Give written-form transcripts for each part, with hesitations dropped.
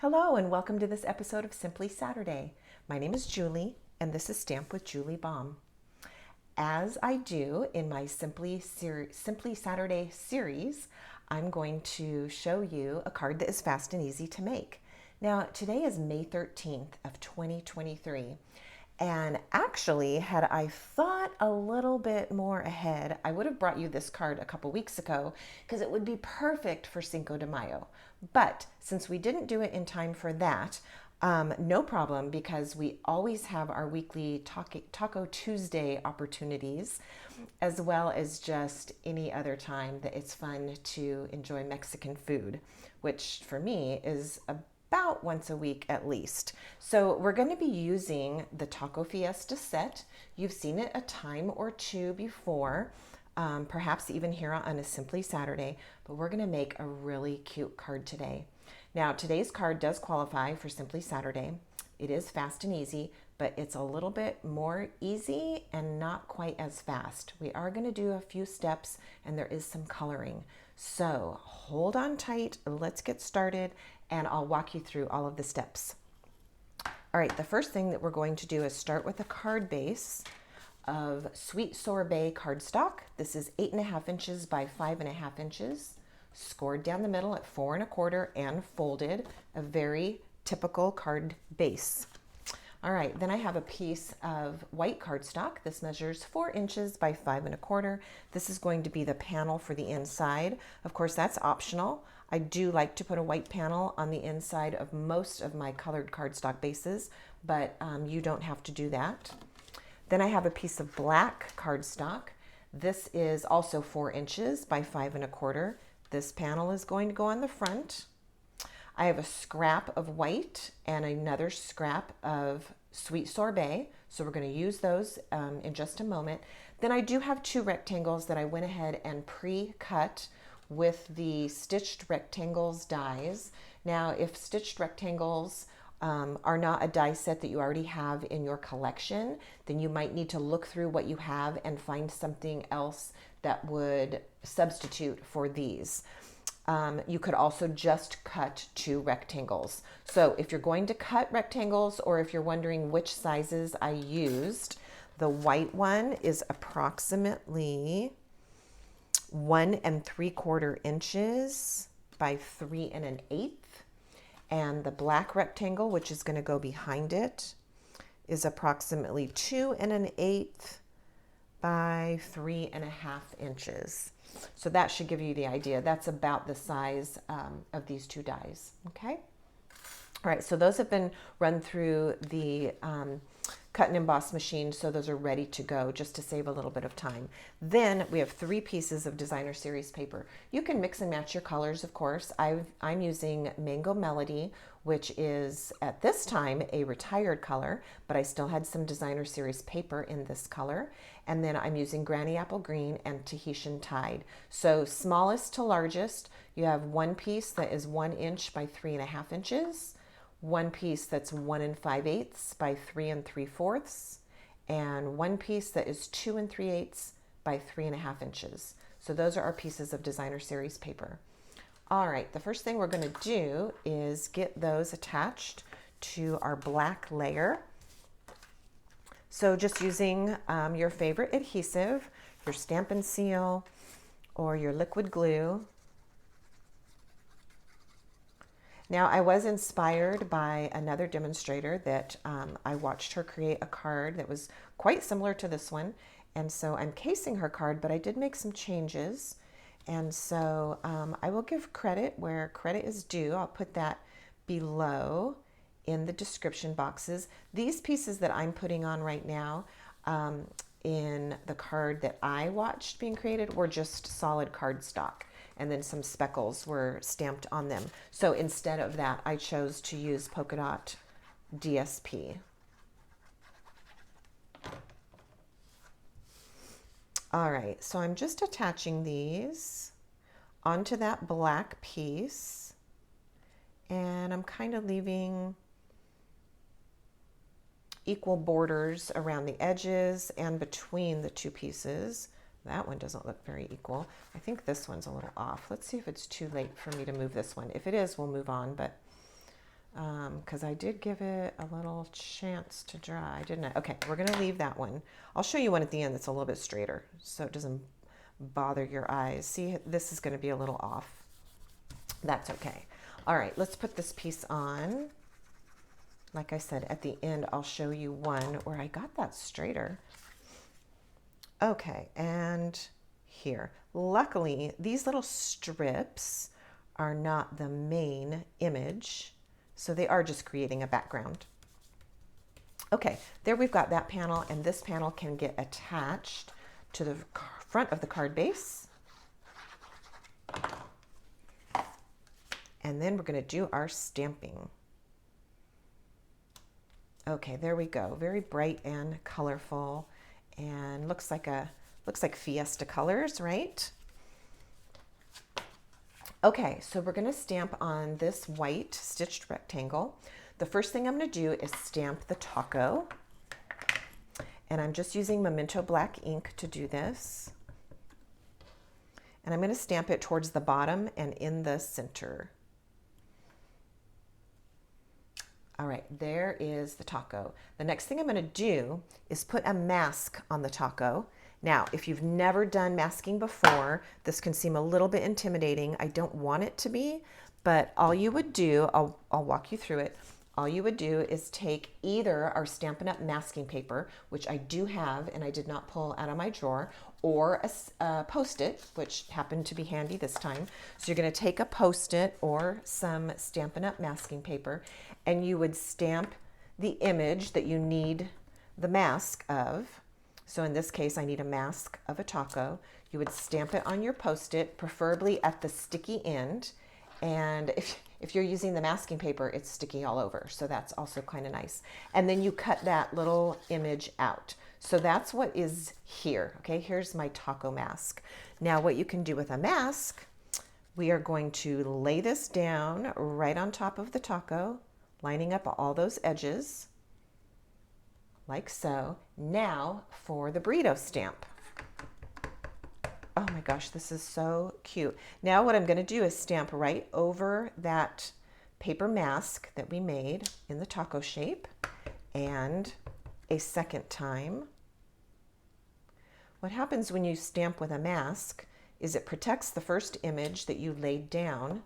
Hello and welcome to this episode of Simply Saturday. My name is Julie and this is Stamp with Julie Baum. As I do in my Simply Saturday series, I'm going to show you a card that is fast and easy to make. Now, today is May 13th of 2023. And actually, had I thought a little bit more ahead, I would have brought you this card a couple weeks ago because it would be perfect for Cinco de Mayo. But since we didn't do it in time for that, no problem, because we always have our weekly Taco Tuesday opportunities, as well as just any other time that it's fun to enjoy Mexican food, which for me is about once a week at least. So we're going to be using the Taco Fiesta set. You've seen it a time or two before, perhaps even here on a Simply Saturday, but we're going to make a really cute card today. Now, today's card does qualify for Simply Saturday. It is fast and easy, but it's a little bit more easy and not quite as fast. We are going to do a few steps and there is some coloring. So hold on tight, let's get started, and I'll walk you through all of the steps. All right, the first thing that we're going to do is start with a card base of Sweet Sorbet cardstock. This is 8.5 inches by 5.5 inches, scored down the middle at 4 1/4 and folded, a very typical card base. All right, then I have a piece of white cardstock. This measures 4 inches by 5 1/4. This is going to be the panel for the inside. Of course, that's optional. I do like to put a white panel on the inside of most of my colored cardstock bases, but you don't have to do that. Then I have a piece of black cardstock. This is also 4 inches by 5 1/4. This panel is going to go on the front. I have a scrap of white and another scrap of Sweet Sorbet, so we're going to use those in just a moment. Then I do have 2 rectangles that I went ahead and pre-cut with the Stitched Rectangles dies. Now, if Stitched Rectangles are not a die set that you already have in your collection, then you might need to look through what you have and find something else that would substitute for these. You could also just cut 2 rectangles. So if you're going to cut rectangles, or if you're wondering which sizes I used, the white one is approximately 1 3/4 inches by 3 1/8. And the black rectangle, which is going to go behind it, is approximately 2 1/8 by 3 1/2 inches. So that should give you the idea. That's about the size of these 2 dies. Okay. All right. So those have been run through the cut and emboss machine, so those are ready to go, just to save a little bit of time. Then we have 3 pieces of designer series paper. You can mix and match your colors, of course. I'm using Mango Melody, which is at this time a retired color, but I still had some designer series paper in this color. And then I'm using Granny Apple Green and Tahitian Tide. So smallest to largest, you have one piece that is 1 inch by 3 1/2 inches, one piece that's 1 5/8 by 3 3/4, and one piece that is 2 3/8 by 3 1/2 inches. So those are our pieces of designer series paper. All right, the first thing we're going to do is get those attached to our black layer. So just using your favorite adhesive, your Stampin' Seal, or your liquid glue. Now, I was inspired by another demonstrator that I watched her create a card that was quite similar to this one. And so I'm casing her card, but I did make some changes. And so I will give credit where credit is due. I'll put that below in the description boxes. These pieces that I'm putting on right now in the card that I watched being created were just solid cardstock, and then some speckles were stamped on them. So instead of that, I chose to use polka dot DSP. All right, so I'm just attaching these onto that black piece, and I'm kind of leaving equal borders around the edges and between the 2 pieces. That one doesn't look very equal. I think this one's a little off. Let's see if it's too late for me to move this one. If it is, we'll move on, but because I did give it a little chance to dry, didn't I? Okay, we're gonna leave that one. I'll show you one at the end that's a little bit straighter so it doesn't bother your eyes. See, this is gonna be a little off. That's okay. All right, let's put this piece on. Like I said, at the end, I'll show you one where I got that straighter. Okay, and here. Luckily, these little strips are not the main image, so they are just creating a background. Okay, there we've got that panel, and this panel can get attached to the front of the card base. And then we're going to do our stamping. Okay, there we go. Very bright and colorful, and looks like Fiesta colors, right? Okay, so we're going to stamp on this white stitched rectangle. The first thing I'm going to do is stamp the taco, and I'm just using Memento black ink to do this. And I'm going to stamp it towards the bottom and in the center. All right, there is the taco. The next thing I'm going to do is put a mask on the taco. Now, if you've never done masking before, this can seem a little bit intimidating. I don't want it to be, but all you would do, I'll walk you through it. All you would do is take either our Stampin' Up! Masking paper, which I do have and I did not pull out of my drawer, or a Post-it, which happened to be handy this time. So you're going to take a Post-it or some Stampin' Up! Masking paper, and you would stamp the image that you need the mask of. So in this case, I need a mask of a taco. You would stamp it on your Post-it, preferably at the sticky end. And if you're using the masking paper, it's sticky all over. So that's also kind of nice. And then you cut that little image out. So that's what is here. Okay, here's my taco mask. Now what you can do with a mask, we are going to lay this down right on top of the taco, lining up all those edges, like so. Now for the burrito stamp. Oh my gosh, this is so cute. Now what I'm going to do is stamp right over that paper mask that we made in the taco shape, and a second time. What happens when you stamp with a mask is it protects the first image that you laid down,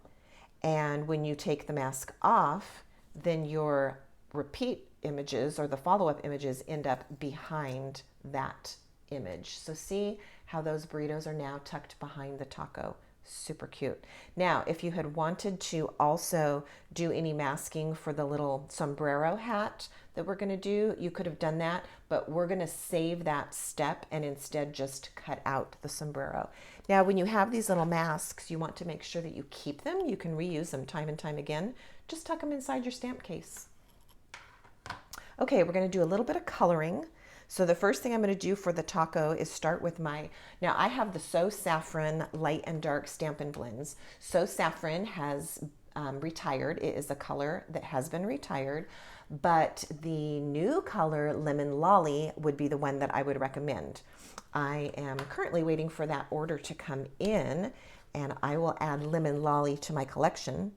and when you take the mask off, then your repeat images or the follow-up images end up behind that image. So see how those burritos are now tucked behind the taco. Super cute. Now, if you had wanted to also do any masking for the little sombrero hat that we're going to do, you could have done that, but we're going to save that step and instead just cut out the sombrero. Now, when you have these little masks, you want to make sure that you keep them. You can reuse them time and time again. Just tuck them inside your stamp case. Okay, we're going to do a little bit of coloring. So the first thing I'm going to do for the taco is start with now I have the So Saffron Light and Dark Stampin' Blends. So Saffron has retired. It is a color that has been retired, but the new color Lemon Lolly would be the one that I would recommend. I am currently waiting for that order to come in, and I will add Lemon Lolly to my collection.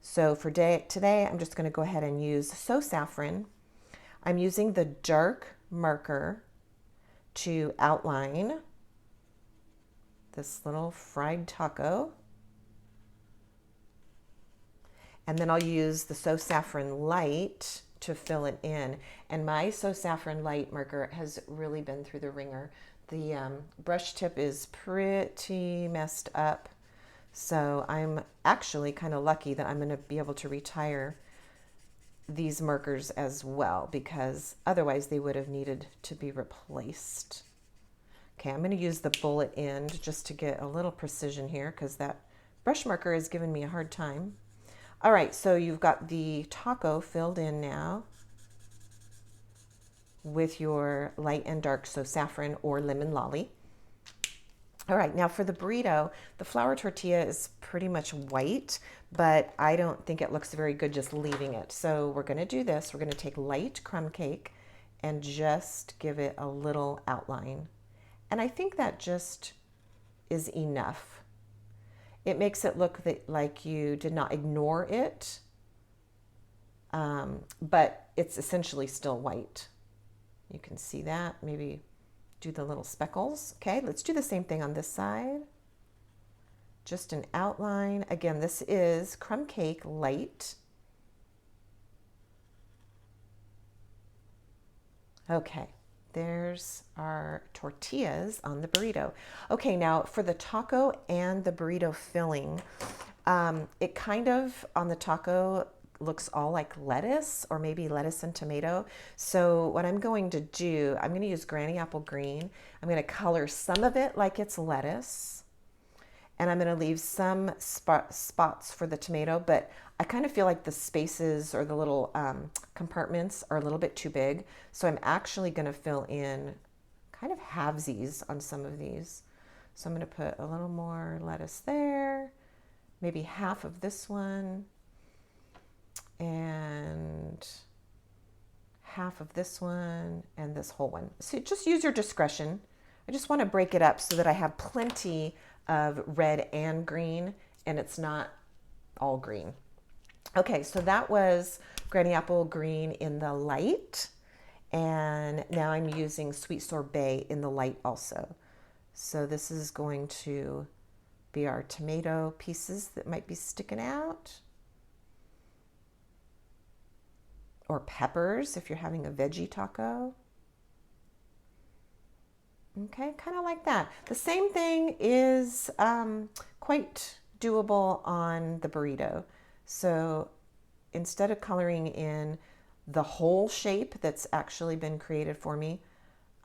So for today, I'm just going to go ahead and use So Saffron. I'm using the dark marker to outline this little fried taco. And then I'll use the So Saffron Light to fill it in. And my So Saffron Light marker has really been through the ringer. The brush tip is pretty messed up. So I'm actually kind of lucky that I'm going to be able to retire these markers as well, because otherwise they would have needed to be replaced. Okay, I'm going to use the bullet end just to get a little precision here, because that brush marker is giving me a hard time. All right, so you've got the taco filled in now with your light and dark So Saffron or Lemon Lolly. All right, now for the burrito, the flour tortilla is pretty much white, but I don't think it looks very good just leaving it. So we're going to do this. We're going to take light crumb cake and just give it a little outline. And I think that just is enough. It makes it look like you did not ignore it, but it's essentially still white. You can see that. Maybe do the little speckles. Okay, let's do the same thing on this side. Just an outline. Again, this is Crumb Cake Light. Okay, there's our tortillas on the burrito. Okay, now for the taco and the burrito filling, it kind of on the taco looks all like lettuce or maybe lettuce and tomato. So what I'm going to do, I'm going to use Granny Apple Green. I'm going to color some of it like it's lettuce, and I'm going to leave some spots for the tomato, but I kind of feel like the spaces or the little compartments are a little bit too big. So I'm actually going to fill in kind of halvesies on some of these. So I'm going to put a little more lettuce there, maybe half of this one, and half of this one, and this whole one. So just use your discretion. I just want to break it up so that I have plenty of red and green, and it's not all green. Okay, so that was Granny Apple Green in the light, and now I'm using Sweet Sorbet in the light also. So this is going to be our tomato pieces that might be sticking out, or peppers if you're having a veggie taco. Okay, kind of like that. The same thing is quite doable on the burrito. So instead of coloring in the whole shape that's actually been created for me,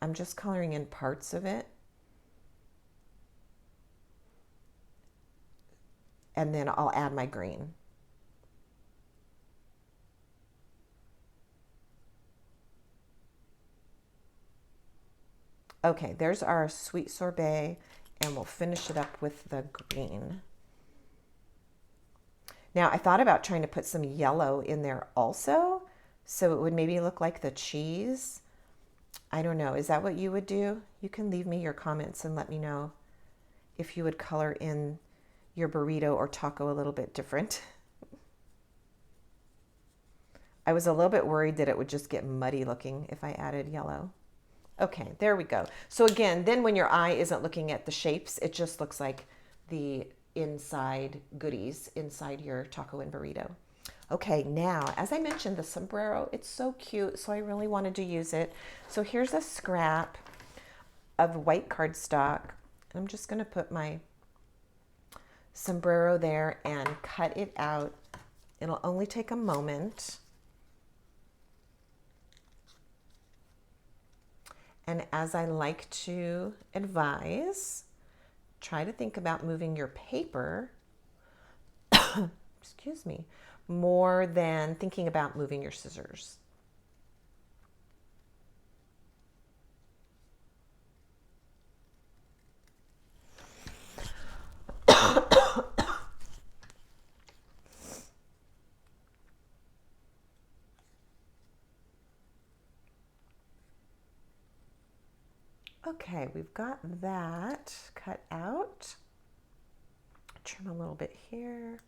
I'm just coloring in parts of it. And then I'll add my green. Okay, there's our Sweet Sorbet, and we'll finish it up with the green. Now, I thought about trying to put some yellow in there also, so it would maybe look like the cheese. I don't know. Is that what you would do? You can leave me your comments and let me know if you would color in your burrito or taco a little bit different. I was a little bit worried that it would just get muddy looking if I added yellow. Okay, there we go. So again, then when your eye isn't looking at the shapes, it just looks like the inside goodies inside your taco and burrito. Okay, now, as I mentioned, the sombrero, it's so cute, so I really wanted to use it. So here's a scrap of white cardstock. I'm just going to put my sombrero there and cut it out. It'll only take a moment. And as I like to advise, try to think about moving your paper, excuse me, more than thinking about moving your scissors. Okay, we've got that cut out. Trim a little bit here.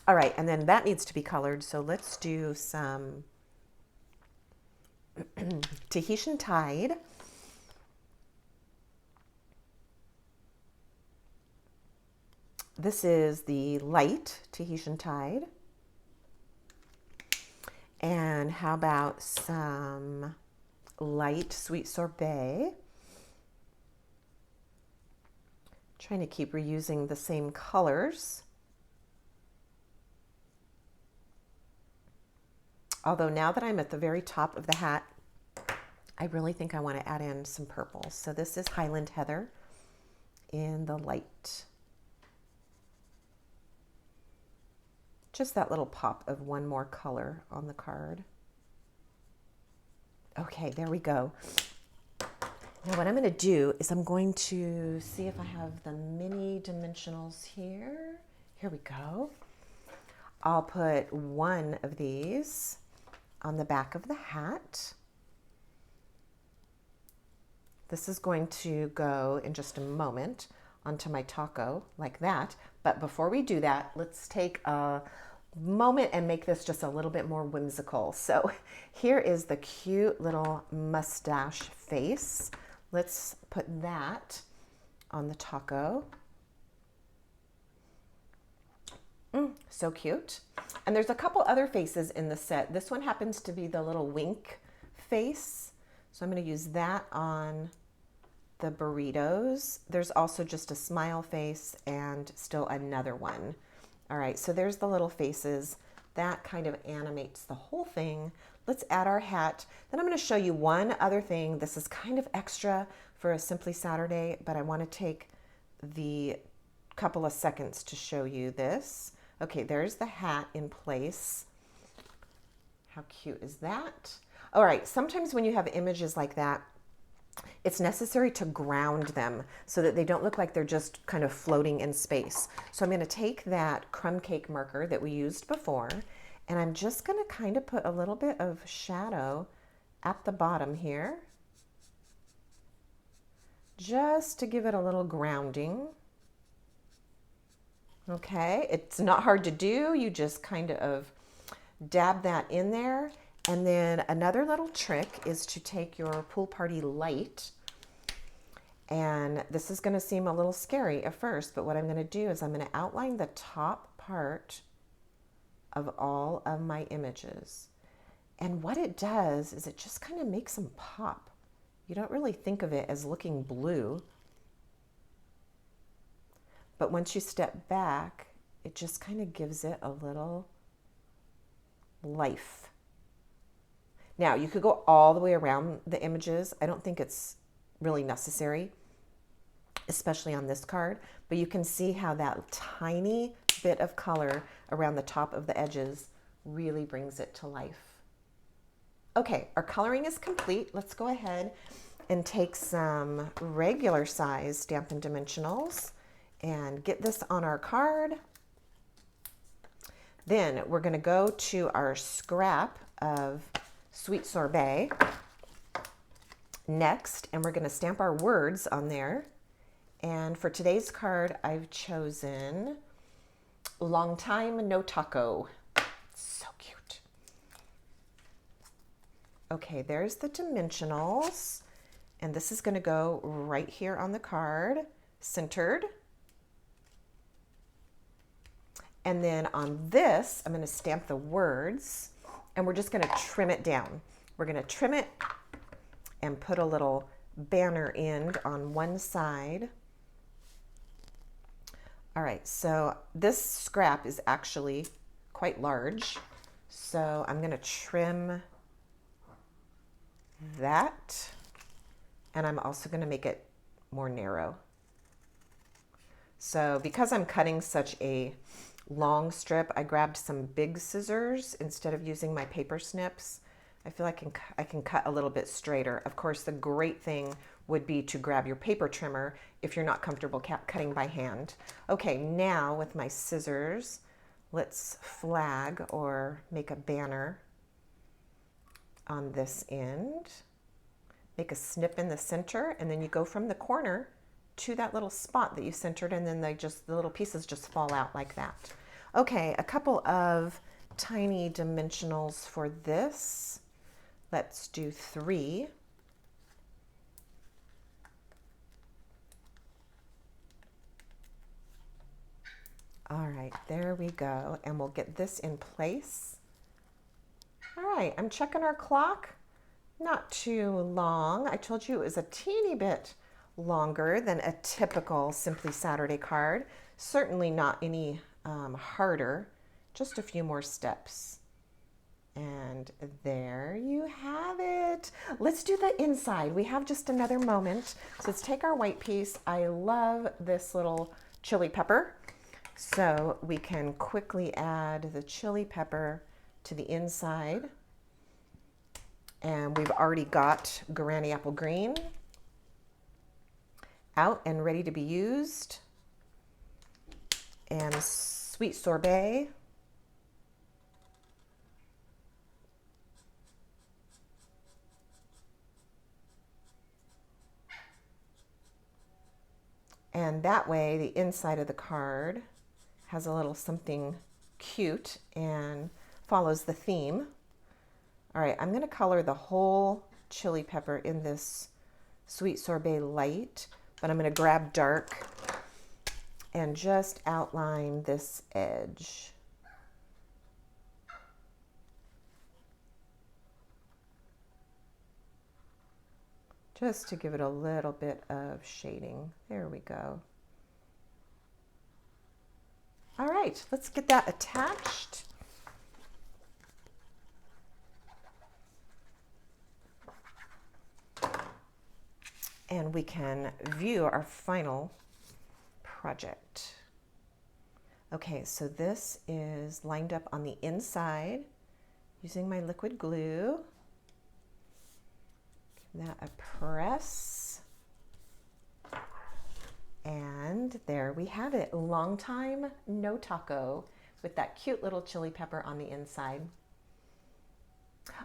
All right, and then that needs to be colored, so let's do some Tahitian Tide. This is the light Tahitian Tide. And how about some light Sweet Sorbet? Trying to keep reusing the same colors. Although now that I'm at the very top of the hat, I really think I want to add in some purple. So this is Highland Heather in the light. Just that little pop of one more color on the card. Okay, there we go. Now what I'm going to do is I'm going to see if I have the mini dimensionals here. Here we go. I'll put one of these on the back of the hat. This is going to go in just a moment onto my taco like that. But before we do that, let's take a moment and make this just a little bit more whimsical. So here is the cute little mustache face. Let's put that on the taco. So cute. And there's a couple other faces in the set. This one happens to be the little wink face. So I'm going to use that on the burritos. There's also just a smile face and still another one. All right, so there's the little faces. That kind of animates the whole thing. Let's add our hat. Then I'm going to show you one other thing. This is kind of extra for a Simply Saturday, but I want to take the couple of seconds to show you this. Okay, there's the hat in place. How cute is that? All right, sometimes when you have images like that, it's necessary to ground them so that they don't look like they're just kind of floating in space. So I'm going to take that crumb cake marker that we used before, and I'm just going to kind of put a little bit of shadow at the bottom here, just to give it a little grounding. Okay, it's not hard to do. You just kind of dab that in there. And then another little trick is to take your pool party light, and this is going to seem a little scary at first, but what I'm going to do is I'm going to outline the top part of all of my images. And what it does is it just kind of makes them pop. You don't really think of it as looking blue, but once you step back, it just kind of gives it a little life. Now, you could go all the way around the images. I don't think it's really necessary, especially on this card, but you can see how that tiny bit of color around the top of the edges really brings it to life. Okay, our coloring is complete. Let's go ahead and take some regular size Stampin' Dimensionals and get this on our card. Then we're going to go to our scrap of Sweet Sorbet next, and we're going to stamp our words on there. And for today's card, I've chosen Long Time No Taco. So cute. Okay, there's the dimensionals, and this is going to go right here on the card, centered. And then on this, I'm going to stamp the words, and we're just going to trim it down. We're going to trim it and put a little banner end on one side. All right, so this scrap is actually quite large, so I'm going to trim that, and I'm also going to make it more narrow. So because I'm cutting such a long strip, I grabbed some big scissors instead of using my paper snips. I feel like I can cut a little bit straighter. Of course, the great thing would be to grab your paper trimmer if you're not comfortable cutting by hand. Okay, now with my scissors, let's flag or make a banner on this end. Make a snip in the center, and then you go from the corner to that little spot that you centered, and then the little pieces just fall out like that. Okay, a couple of tiny dimensionals for this. Let's do 3. All right, there we go, and we'll get this in place. All right, I'm checking our clock. Not too long. I told you it was a teeny bit longer than a typical Simply Saturday card. Certainly not any harder, just a few more steps. And there you have it. Let's do the inside. We have just another moment. So let's take our white piece. I love this little chili pepper. So we can quickly add the chili pepper to the inside. And we've already got Guarani Apple Green out and ready to be used. And Sweet Sorbet. And that way the inside of the card has a little something cute and follows the theme. All right, I'm gonna color the whole chili pepper in this Sweet Sorbet Light, but I'm gonna grab dark and just outline this edge. Just to give it a little bit of shading. There we go. All right, let's get that attached. And we can view our final project. Okay, so this is lined up on the inside using my liquid glue. Give that a press. And there we have it. Long time no taco with that cute little chili pepper on the inside.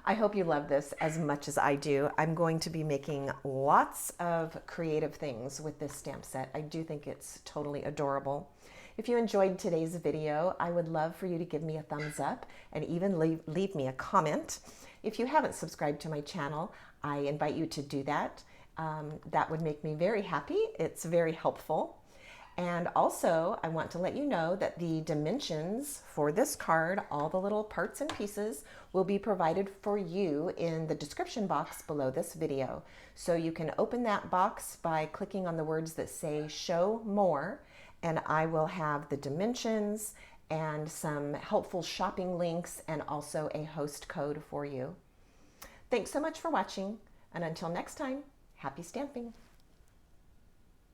I hope you love this as much as I do. I'm going to be making lots of creative things with this stamp set. I do think it's totally adorable. If you enjoyed today's video, I would love for you to give me a thumbs up and even leave me a comment. If you haven't subscribed to my channel, I invite you to do that. That would make me very happy. It's very helpful. And also, I want to let you know that the dimensions for this card, all the little parts and pieces, will be provided for you in the description box below this video. So you can open that box by clicking on the words that say show more, and I will have the dimensions and some helpful shopping links and also a host code for you. Thanks so much for watching, and until next time, happy stamping!